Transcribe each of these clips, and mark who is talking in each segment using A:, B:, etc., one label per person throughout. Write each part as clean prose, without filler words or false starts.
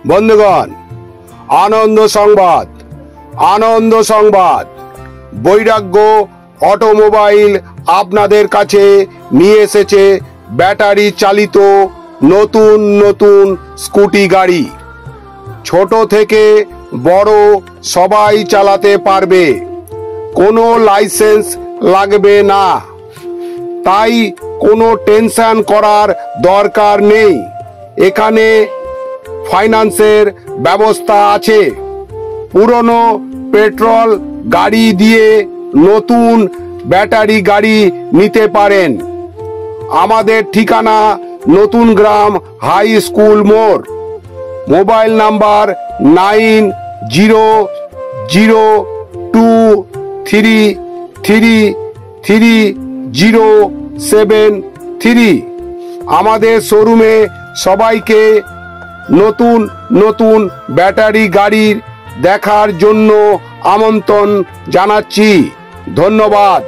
A: বন্ধুগণ, আনন্দ সংবাদ, আনন্দ সংবাদ। বৈরাগ্য অটোমোবাইল আপনাদের কাছে নিয়ে এসেছে ব্যাটারি চালিত নতুন নতুন স্কুটি গাড়ি। ছোট থেকে বড় সবাই চালাতে পারবে, কোনো লাইসেন্স লাগবে না। তাই কোনো টেনশন করার দরকার নেই। এখানে ফাইন্যান্সের ব্যবস্থা আছে। পুরনো পেট্রোল গাড়ি দিয়ে নতুন ব্যাটারি গাড়ি নিতে পারেন। আমাদের ঠিকানা নতুন গ্রাম হাই স্কুল মোড়। Mobile number 9002333073। আমাদের শোরুমে সবাইকে নতুন নতুন ব্যাটারি গাড়ির দেখার জন্য আমন্ত্রণ জানাচ্ছি। ধন্যবাদ।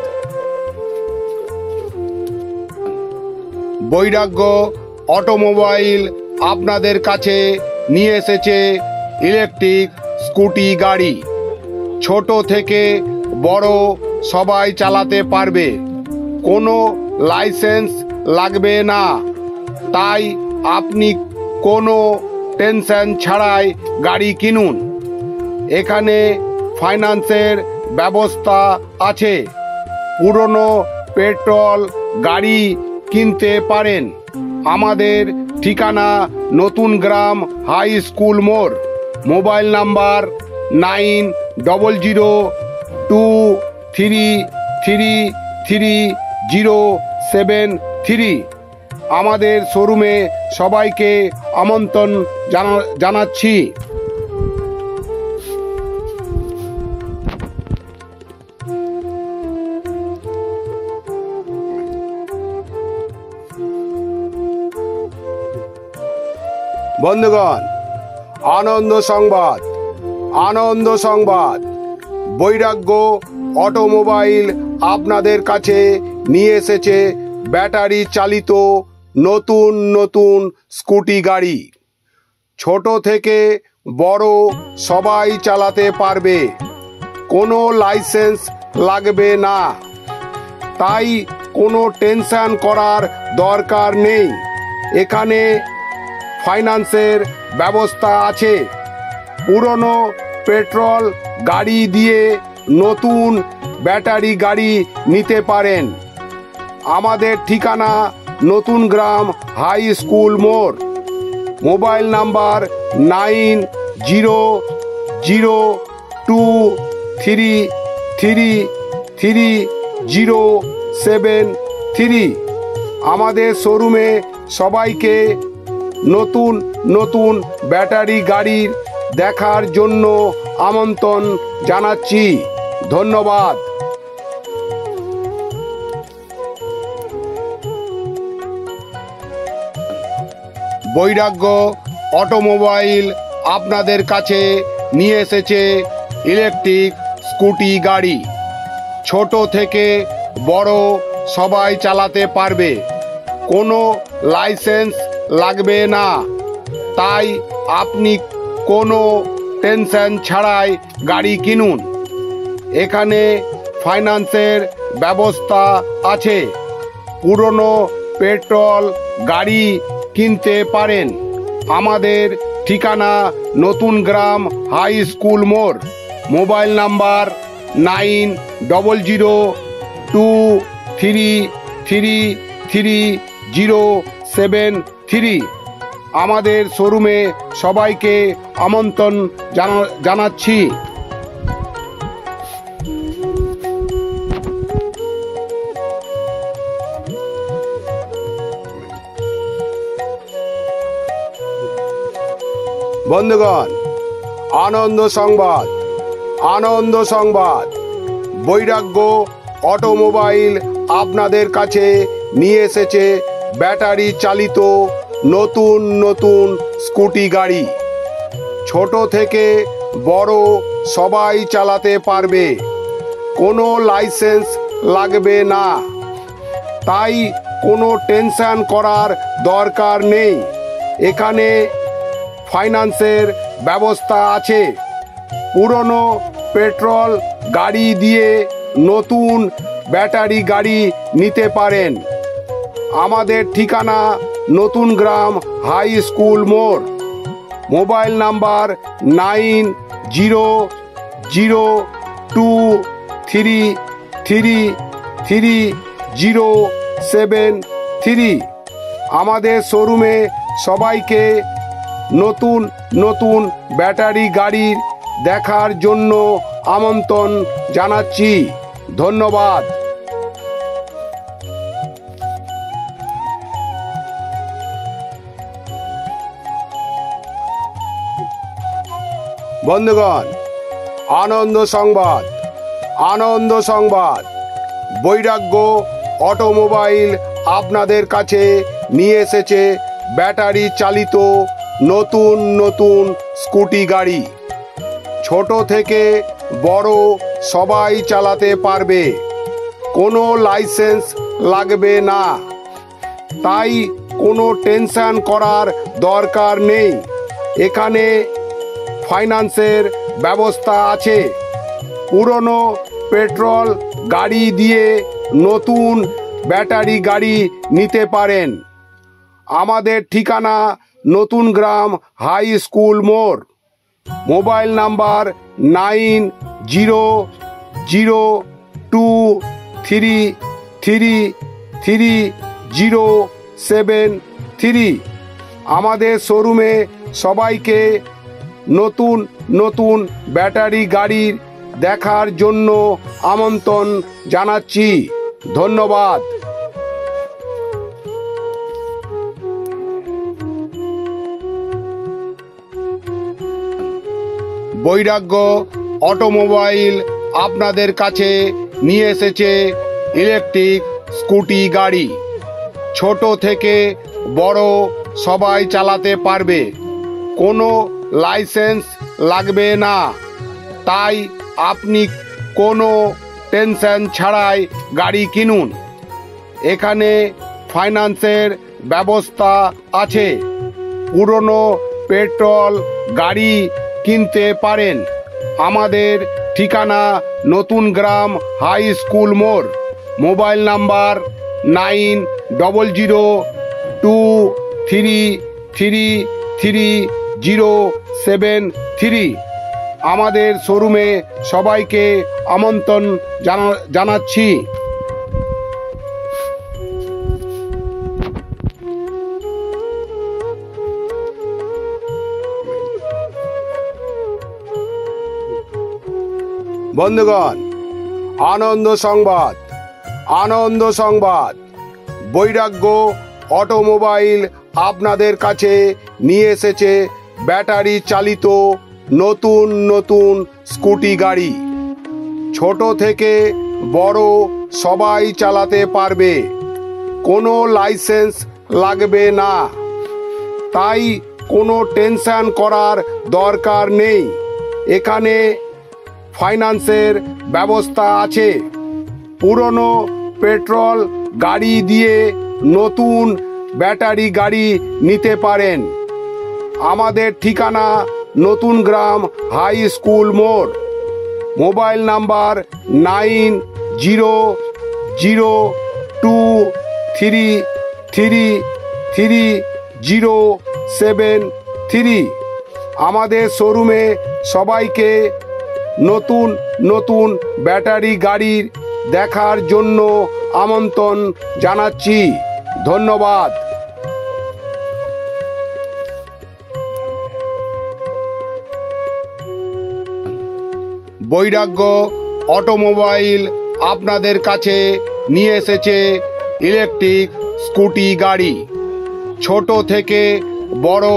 A: বৈরাগ্য অটোমোবাইল আপনাদের কাছে নিয়ে এসেছে ইলেকট্রিক স্কুটি গাড়ি। ছোট থেকে বড় সবাই চালাতে পারবে, কোনো লাইসেন্স লাগবে না। তাই আপনি কোনো টেনশন ছাড়াই গাড়ি কিনুন। এখানে ফাইন্যান্সের ব্যবস্থা আছে। পুরনো পেট্রোল গাড়ি কিনতে পারেন। আমাদের ঠিকানা নতুন গ্রাম হাই স্কুল মোড়। Mobile number 9002333073। আমাদের শোরুমে সবাইকে আমন্ত্রণ জানাচ্ছি। বন্ধুগণ, আনন্দ সংবাদ, আনন্দ সংবাদ। বৈরাগ্য অটোমোবাইল আপনাদের কাছে নিয়ে এসেছে ব্যাটারি চালিত নতুন নতুন স্কুটি গাড়ি। ছোট থেকে বড় সবাই চালাতে পারবে, কোনো লাইসেন্স লাগবে না। তাই কোনো টেনশন করার দরকার নেই। এখানে ফাইন্যান্সের ব্যবস্থা আছে। পুরনো পেট্রোল গাড়ি দিয়ে নতুন ব্যাটারি গাড়ি নিতে পারেন। আমাদের ঠিকানা নতুন গ্রাম হাই স্কুল মোড়। Mobile number 9002333073। আমাদের শোরুমে সবাইকে নতুন নতুন ব্যাটারি গাড়ির দেখার জন্য আমন্ত্রণ জানাচ্ছি। ধন্যবাদ। বৈরাগ্য অটোমোবাইল আপনাদের কাছে নিয়ে এসেছে ইলেকট্রিক স্কুটি গাড়ি। ছোট থেকে বড় সবাই চালাতে পারবে, কোনো লাইসেন্স লাগবে না। তাই আপনি কোনো টেনশন ছাড়াই গাড়ি কিনুন। এখানে ফাইন্যান্সের ব্যবস্থা আছে। পুরনো পেট্রোল গাড়ি কিনতে পারেন। আমাদের ঠিকানা নতুন গ্রাম হাই স্কুল মোড়। Mobile number 9002333073। আমাদের শোরুমে সবাইকে আমন্ত্রণ জানাচ্ছি। বন্ধুগণ, আনন্দ সংবাদ, আনন্দ সংবাদ। বৈরাগ্য অটোমোবাইল আপনাদের কাছে নিয়ে এসেছে ব্যাটারি চালিত নতুন নতুন স্কুটি গাড়ি। ছোট থেকে বড় সবাই চালাতে পারবে, কোনো লাইসেন্স লাগবে না। তাই কোনো টেনশন করার দরকার নেই। এখানে ফাইন্যান্সের ব্যবস্থা আছে। পুরনো পেট্রোল গাড়ি দিয়ে নতুন ব্যাটারি গাড়ি নিতে পারেন। আমাদের ঠিকানা নতুন গ্রাম হাই স্কুল মোড়। Mobile number 9002333073। আমাদের শোরুমে সবাইকে নতুন নতুন ব্যাটারি গাড়ি দেখার জন্য আমন্ত্রণ জানাচ্ছি। ধন্যবাদ। বন্ধুগণ, আনন্দ সংবাদ, আনন্দ সংবাদ। বৈরাগ্য অটোমোবাইল আপনাদের কাছে নিয়ে এসেছে ব্যাটারি চালিত নতুন নতুন স্কুটি গাড়ি। ছোট থেকে বড় সবাই চালাতে পারবে, কোনো লাইসেন্স লাগবে না। তাই কোনো টেনশন করার দরকার নেই। এখানে ফাইন্যান্সের ব্যবস্থা আছে। পুরনো পেট্রোল গাড়ি দিয়ে নতুন ব্যাটারি গাড়ি নিতে পারেন। আমাদের ঠিকানা নতুন গ্রাম হাই স্কুল মোড়। Mobile number 9002333073। আমাদের শোরুমে সবাইকে নতুন নতুন ব্যাটারি গাড়ি দেখার জন্য আমন্ত্রণ জানাচ্ছি। ধন্যবাদ। বৈরাগ্য অটোমোবাইল আপনাদের কাছে নিয়ে এসেছে ইলেকট্রিক স্কুটি গাড়ি। ছোট থেকে বড় সবাই চালাতে পারবে, কোনো লাইসেন্স লাগবে না। তাই আপনি কোনো টেনশন ছাড়াই গাড়ি কিনুন। এখানে ফাইন্যান্সের ব্যবস্থা আছে। পুরনো পেট্রোল গাড়ি কিনতে পারেন। আমাদের ঠিকানা নতুন গ্রাম হাই স্কুল মোড়। Mobile number 9002333073। আমাদের শোরুমে সবাইকে আমন্ত্রণ জানাচ্ছি। বন্ধুগণ, আনন্দ সংবাদ, আনন্দ সংবাদ। বৈরাগ্য অটোমোবাইল আপনাদের কাছে নিয়ে এসেছে ব্যাটারি চালিত নতুন নতুন স্কুটি গাড়ি। ছোট থেকে বড় সবাই চালাতে পারবে, কোনো লাইসেন্স লাগবে না। তাই কোনো টেনশন করার দরকার নেই। এখানে ফাইন্যান্সের ব্যবস্থা আছে। পুরনো পেট্রোল গাড়ি দিয়ে নতুন ব্যাটারি গাড়ি নিতে পারেন। আমাদের ঠিকানা নতুন গ্রাম হাই স্কুল মোড়। Mobile number 9002333073। আমাদের শোরুমে সবাইকে নতুন নতুন ব্যাটারি গাড়ি দেখার জন্য আমন্ত্রণ জানাচ্ছি। ধন্যবাদ। বৈরাগ্য অটোমোবাইল আপনাদের কাছে নিয়ে এসেছে ইলেকট্রিক স্কুটি গাড়ি। ছোট থেকে বড়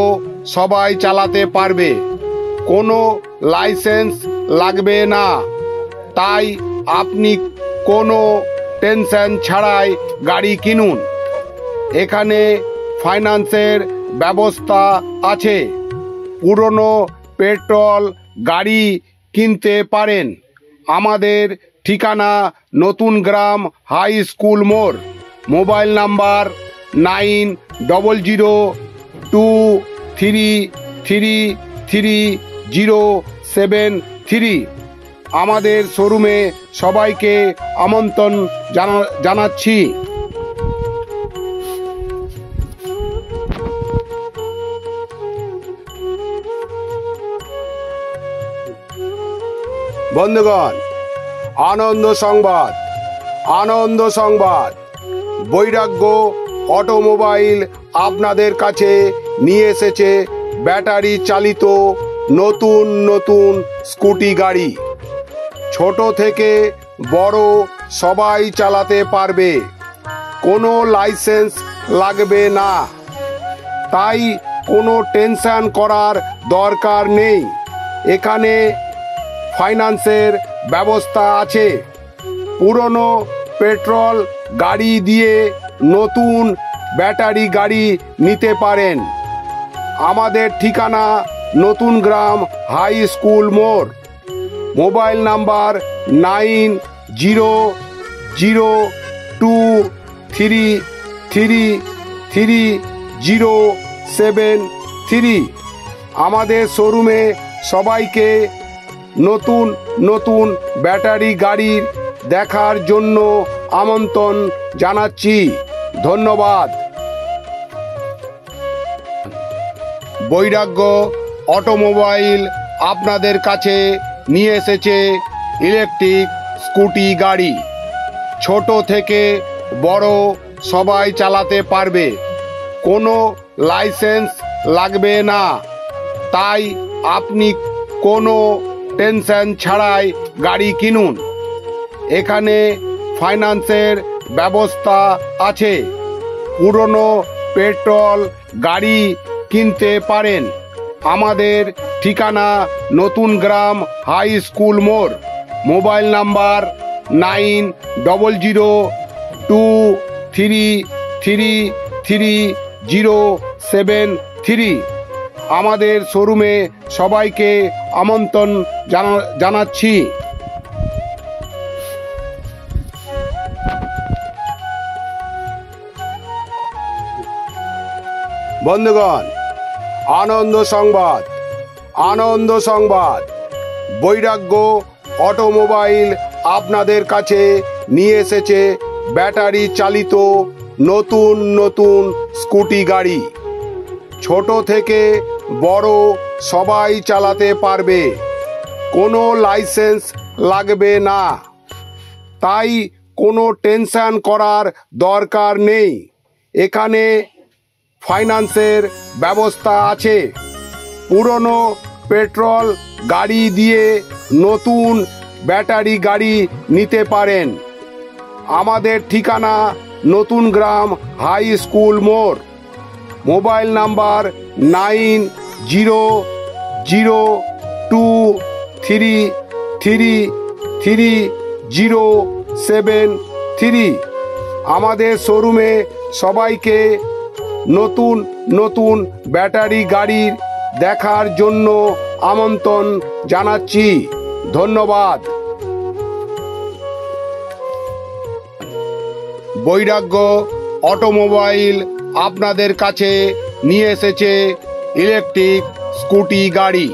A: সবাই চালাতে পারবে, কোনো লাইসেন্স লাগবে না। তাই আপনি কোনো টেনশন ছাড়াই গাড়ি কিনুন। এখানে ফাইন্যান্সের ব্যবস্থা আছে। পুরনো পেট্রোল গাড়ি কিনতে পারেন। আমাদের ঠিকানা নতুন গ্রাম হাই স্কুল মোড়। Mobile number 9002333073। 23333073 আমাদের শোরুমে সবাইকে আমন্ত্রণ জানাচ্ছি। বন্ধুগণ, আনন্দ সংবাদ, বৈরাগ্য অটোমোবাইল আপনাদের কাছে নিয়ে এসেছে ব্যাটারি চালিত নতুন স্কুটি গাড়ি। ছোট থেকে বড় সবাই চালাতে পারবে, কোনো লাইসেন্স লাগবে না, তাই কোনো টেনশন করার দরকার নেই। এখানে ফাইন্যান্সের ব্যবস্থা আছে। পুরনো পেট্রোল গাড়ি দিয়ে নতুন ব্যাটারি গাড়ি নিতে পারেন। আমাদের ঠিকানা নতুন গ্রাম হাই স্কুল মোড়, মোবাইল নাম্বার 9002333073। আমাদের শোরুমে সবাইকে নতুন ব্যাটারি গাড়ি দেখার জন্য আমন্ত্রণ জানাচ্ছি। ধন্যবাদ। বৈরাগ্য অটোমোবাইল আপনাদের কাছে নিয়ে এসেছে ইলেকট্রিক স্কুটি গাড়ি। ছোট থেকে বড় সবাই চালাতে পারবে, কোনো লাইসেন্স লাগবে না, তাই আপনি কোনো টেনশন ছাড়াই গাড়ি কিনুন। এখানে ফাইন্যান্সের ব্যবস্থা আছে। পুরনো পেট্রোল গাড়ি কিনতে পারেন। আমাদের ঠিকানা নতুন গ্রাম হাই স্কুল মোড়, মোবাইল নাম্বার 9002333073। আমাদের শোরুমে সবাইকে আমন্ত্রণ জানাচ্ছি। বন্ধুগণ, আনন্দ সংবাদ, বৈরাগ্য অটোমোবাইল আপনাদের কাছে নিয়ে এসেছে ব্যাটারি চালিত নতুন স্কুটি গাড়ি। ছোট থেকে বড় সবাই চালাতে পারবে, কোনো লাইসেন্স লাগবে না, তাই কোনো টেনশন করার দরকার নেই। এখানে ফাইন্যান্সের ব্যবস্থা আছে। পুরনো পেট্রোল গাড়ি দিয়ে নতুন ব্যাটারি গাড়ি নিতে পারেন। আমাদের ঠিকানা নতুন গ্রাম হাই স্কুল মোড়, মোবাইল নাম্বার 9002333073। আমাদের শোরুমে সবাইকে নতুন ব্যাটারি গাড়ি দেখার জন্য আমন্ত্রণ জানাচ্ছি। ধন্যবাদ। বৈরাগ্য অটোমোবাইল আপনাদের কাছে নিয়ে এসেছে ইলেকট্রিক স্কুটি গাড়ি।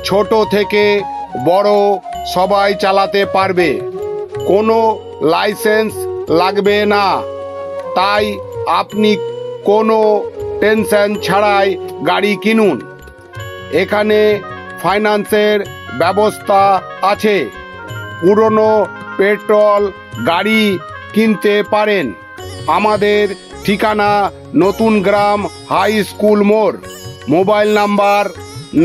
A: ছোট থেকে বড় সবাই চালাতে পারবে, কোনো লাইসেন্স লাগবে না, তাই আপনি কোনো টেনশন ছাড়াই গাড়ি কিনুন। এখানে ফাইন্যান্সের ব্যবস্থা আছে। পুরনো পেট্রোল গাড়ি কিনতে পারেন। আমাদের ঠিকানা নতুন গ্রাম হাই স্কুল মোড়, মোবাইল নাম্বার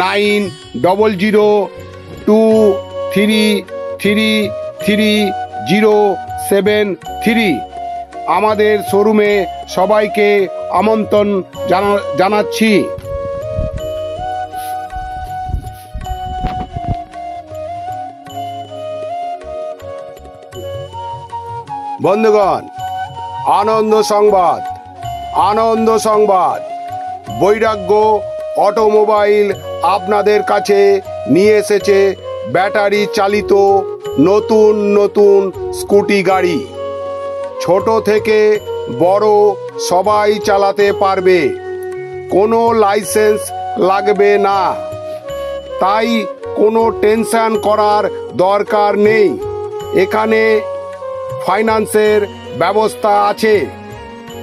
A: 9002333073। আমাদের শোরুমে সবাইকে আমন্ত্রণ জানাচ্ছি। বন্ধুগণ, আনন্দ সংবাদ, বৈরাগ্য অটোমোবাইল আপনাদের কাছে নিয়ে এসেছে ব্যাটারি চালিত নতুন স্কুটি গাড়ি। ছোট থেকে বড় সবাই চালাতে পারবে, কোনো লাইসেন্স লাগবে না, তাই কোনো টেনশন করার দরকার নেই। এখানে ফাইন্যান্সের ব্যবস্থা আছে।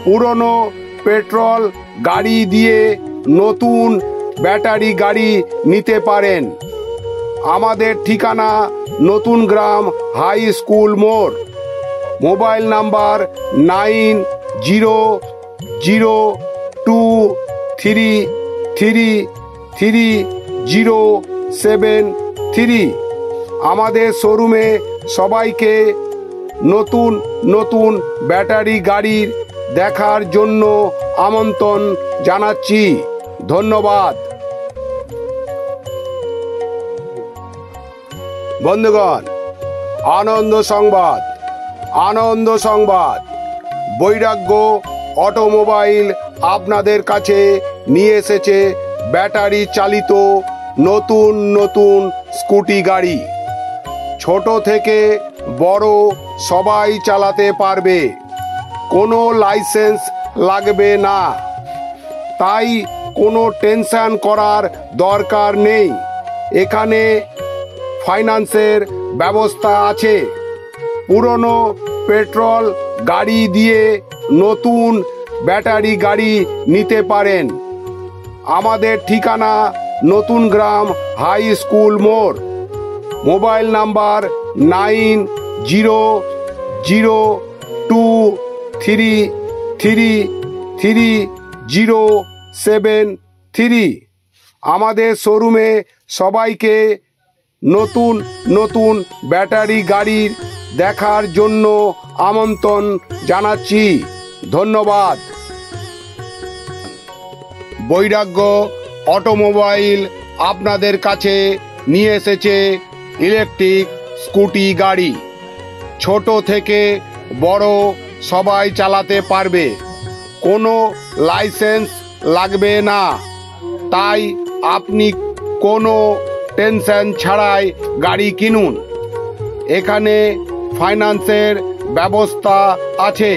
A: পুরনো পেট্রোল গাড়ি দিয়ে নতুন ব্যাটারি গাড়ি নিতে পারেন। আমাদের ঠিকানা নতুন গ্রাম হাই স্কুল মোড়। Mobile number 9002333073। আমাদের শোরুমে সবাইকে নতুন নতুন ব্যাটারি গাড়ির দেখার জন্য আমন্ত্রণ জানাচ্ছি। ধন্যবাদ। বন্ধুগণ, আনন্দ সংবাদ, আনন্দ সংবাদ। বৈরাগ্য অটোমোবাইল আপনাদের কাছে নিয়ে এসেছে ব্যাটারি চালিত নতুন নতুন স্কুটি গাড়ি। ছোট থেকে বড় সবাই চালাতে পারবে, কোনো লাইসেন্স লাগবে না, তাই কোনো টেনশন করার দরকার নেই। এখানে ফাইন্যান্সের ব্যবস্থা আছে। পুরনো পেট্রোল গাড়ি দিয়ে নতুন ব্যাটারি গাড়ি নিতে পারেন। আমাদের ঠিকানা নতুন গ্রাম হাই স্কুল মোড়। Mobile number 9002333073। আমাদের শোরুমে সবাইকে নতুন নতুন ব্যাটারি গাড়ির দেখার জন্য আমন্ত্রণ জানাচ্ছি। ধন্যবাদ। বৈরাগ্য অটোমোবাইল আপনাদের কাছে নিয়ে এসেছে ইলেকট্রিক স্কুটি গাড়ি। ছোট থেকে বড় সবাই চালাতে পারবে, কোনো লাইসেন্স লাগবে না, তাই আপনি কোনো টেনশন ছাড়াই গাড়ি কিনুন। এখানে ফাইন্যান্সের ব্যবস্থা আছে।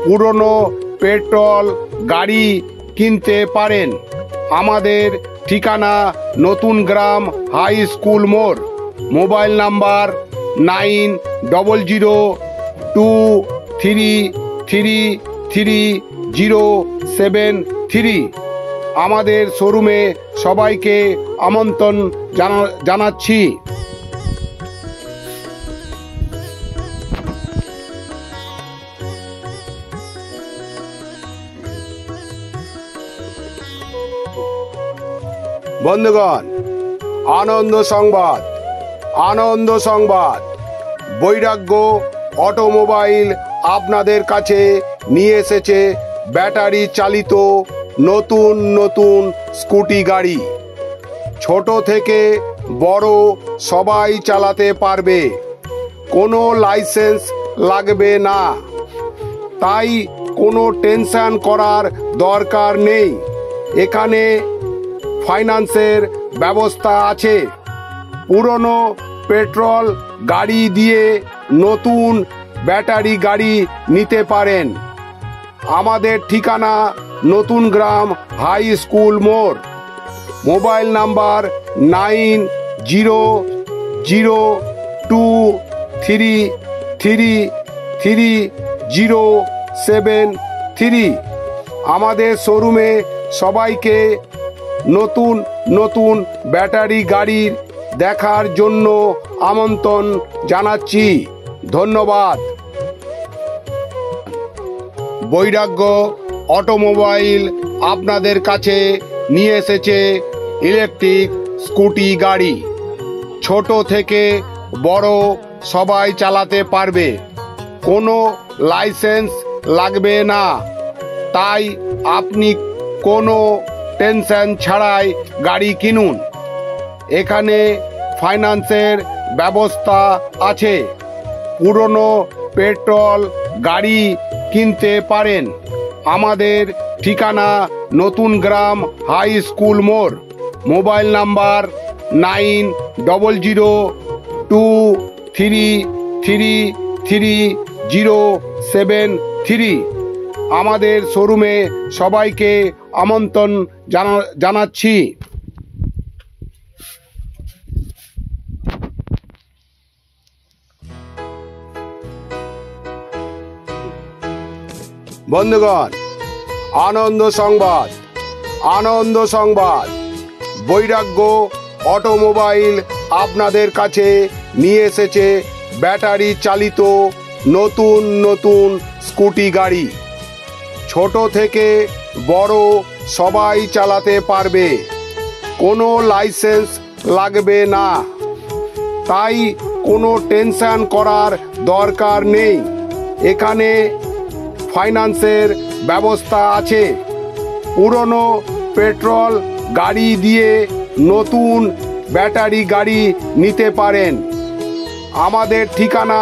A: পুরনো পেট্রোল গাড়ি কিনতে পারেন। আমাদের ঠিকানা নতুন গ্রাম হাই স্কুল মোড়। Mobile number 9002333073। আমাদের শোরুমে সবাইকে আমন্ত্রণ জানাচ্ছি। বন্ধুগণ, আনন্দ সংবাদ, আনন্দ সংবাদ। বৈরাগ্য অটোমোবাইল আপনাদের কাছে নিয়ে এসেছে ব্যাটারি চালিত নতুন নতুন স্কুটি গাড়ি। ছোট থেকে বড় সবাই চালাতে পারবে, কোনো লাইসেন্স লাগবে না, তাই কোনো টেনশন করার দরকার নেই। এখানে ফাইন্যান্সের ব্যবস্থা আছে। পুরনো পেট্রোল গাড়ি দিয়ে নতুন ব্যাটারি গাড়ি নিতে পারেন। আমাদের ঠিকানা নতুন গ্রাম হাই স্কুল মোড়। Mobile number 9002333073। আমাদের শোরুমে সবাইকে নতুন নতুন ব্যাটারি গাড়ির দেখার জন্য আমন্ত্রণ জানাচ্ছি। ধন্যবাদ। বৈরাগ্য অটোমোবাইল আপনাদের কাছে নিয়ে এসেছে ইলেকট্রিক স্কুটি গাড়ি। ছোট থেকে বড় সবাই চালাতে পারবে, কোনো লাইসেন্স লাগবে না, তাই আপনি কোনো টেনশন ছাড়াই গাড়ি কিনুন। এখানে ফাইন্যান্সের ব্যবস্থা আছে। পুরনো পেট্রোল গাড়ি কিনতে পারেন। আমাদের ঠিকানা নতুন গ্রাম হাই স্কুল মোড়। Mobile number 9002333073। আমাদের শোরুমে সবাইকে আমন্ত্রণ জানাচ্ছি। বন্ধুগণ, আনন্দ সংবাদ, বৈরাগ্য অটোমোবাইল আপনাদের কাছে নিয়ে এসেছে ব্যাটারি চালিত নতুন স্কুটি গাড়ি। ছোট থেকে বড় সবাই চালাতে পারবে, কোনো লাইসেন্স লাগবে না, তাই কোনো টেনশন করার দরকার নেই। এখানে ফাইন্যান্সের ব্যবস্থা আছে। পুরনো পেট্রোল গাড়ি দিয়ে নতুন ব্যাটারি গাড়ি নিতে পারেন। আমাদের ঠিকানা